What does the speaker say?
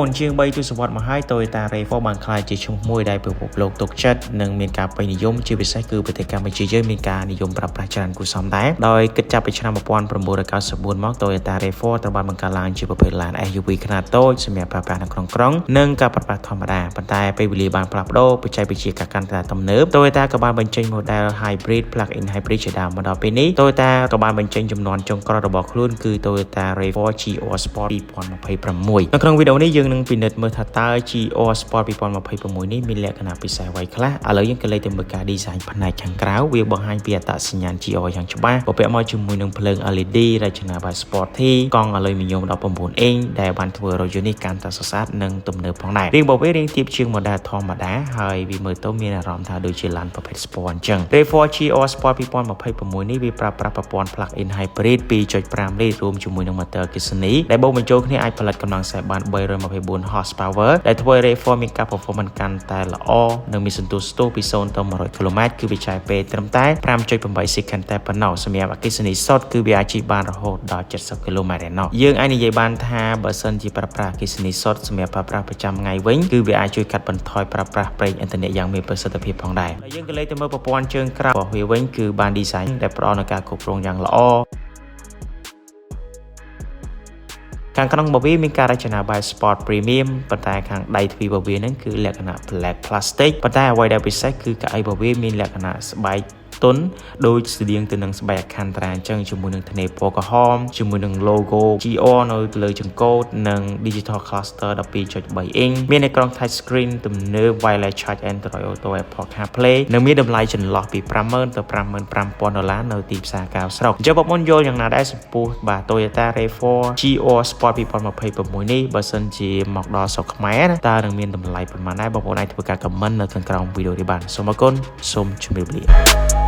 នជាង3ទសវត្សរ៍មកហើយ Toyota RAV4 បានក្លាយជាឈ្មោះមួយដែលពិភពលោកទុកចិត្តនិងមានការពេញនិយមជាពិសេសគឺប្រទេសកម្ពុជាយើងមានការនិយមប្រើប្រាស់ច្រើនគួរសមដែរដោយគិតចាប់ពីឆ្នាំ1994មក Toyota RAV4 ត្រូវបានបង្កើតឡើងជាប្រភេទឡាន SUV ខ្នាតតូចសម្រាប់ប្រើប្រាស់នៅក្នុងក្រុងនិងការប្រើប្រាស់ធម្មតាប៉ុន្តែពេលវេលាបានផ្លាស់ប្ដូរបច្ចេកវិទ្យាការកាន់តែទំនើប Toyota ក៏បានបញ្ចេញ model hybrid plug-in hybrid ជាដើមមកដល់ពេលនេះ Toyota ក៏បានបញ្ចេញចំនួនចុងក្រោយរបស់ខ្លួនគឺ Toyota RAV4 GR Sport 2026 នៅក្នុងវីដេអូនេះយើងនឹងពិនិត្យមើលថាតើ GR Sport 2026នេះមានលក្ខណៈពិសេសអ្វីខ្លះឥឡូវយើងក៏លេខទៅមើលការ design ផ្នែកខាងក្រៅវាបង្ហាញពីអត្តសញ្ញាណ GR យ៉ាងច្បាស់បំពាក់មកជាមួយនឹងភ្លើង LED រចនាបែប Sporty កង់អាលុយមីញ៉ុម19អ៊ីងដែលបានធ្វើរថយន្តនេះកាន់តែស្រស់ស្អាតនិងទំនើបផងដែររាងរបស់វារាងទាបជាង model ធម្មតាហើយវាមើលទៅមានអារម្មណ៍ថាដូចជាឡានប្រភេទ Sport អញ្ចឹង RAV4 GR Sport 2026នេះវាប្រើប្រាស់ប្រព័ន្ធ plug-in hybrid 2.5 លីត្ររួមជាមួយនឹង motor អគ្គិសនីដែលបូកបញ្ចូលគ្នាអាចផលិតកម្លាំងកាយបាន324 horsepower ដែលធ្វើឲ្យ RAV4 មានការ performance កាន់តែល្អនិងមានសន្ទុះស្ទស់ពី0ទៅ100 km គឺវាចាយពេលត្រឹមតែ 5.8 second តែប៉ុណ្ណោះសម្រាប់អគ្គិសនីសុទ្ធគឺវាអាចជិះបានរហូតដល់70 km ឯណោះយើងអាចនិយាយបានថាបើសិនជាប្រើប្រាស់អគ្គិសនីសុទ្ធសម្រាប់ប្រើប្រាស់ប្រចាំថ្ងៃវិញគឺវាអាចជួយកាត់បន្ថយប្រើប្រាស់ប្រេងឥន្ធនៈយ៉ាងមានប្រសិទ្ធភាពផងដែរហើយយើងក៏លេខទៅមើលប្រព័ន្ធជើងក្រៅរបស់វាវិញគឺបាន design ដែលផ្ដល់នូវការគ្រប់គ្រងយ៉ាងល្អខាងក្នុងរបស់វាមានការរចនាបែប Sport Premium ប៉ុន្តែខាងដៃទ្វីរបស់វានឹងគឺលក្ខណៈ Black Plastic ប៉ុន្តែអ្វីដែលពិសេសគឺកៅអីរបស់វាមានលក្ខណៈស្បែកទុនដូចស្តៀងទៅនឹងស្បែកអាខន្ត្រាអញ្ចឹងជាមួយនឹងធ្នេរពណ៌ក្រហមជាមួយនឹង logo GR នៅលើចង្កូតនិង Digital Cluster 12.3 អ៊ីងមានអេក្រង់ Touch Screen ទំនើប Wireless Charge Android Auto Apple CarPlay និងមានតម្លៃចន្លោះពី $50,000 ទៅ $55,000 នៅទីផ្សារក្រៅស្រុកអញ្ចឹងបងប្អូនយល់យ៉ាងណាដែរចំពោះបាទ Toyota RAV4 GR Sport 2026នេះបើសិនជាមកដល់ស្រុកខ្មែរតើនឹងមានតម្លៃប៉ុន្មានដែរបងប្អូនអាចធ្វើការ comment នៅខាងក្រោមវីដេអូនេះបានសូមអរគុណសូមជម្រាបលា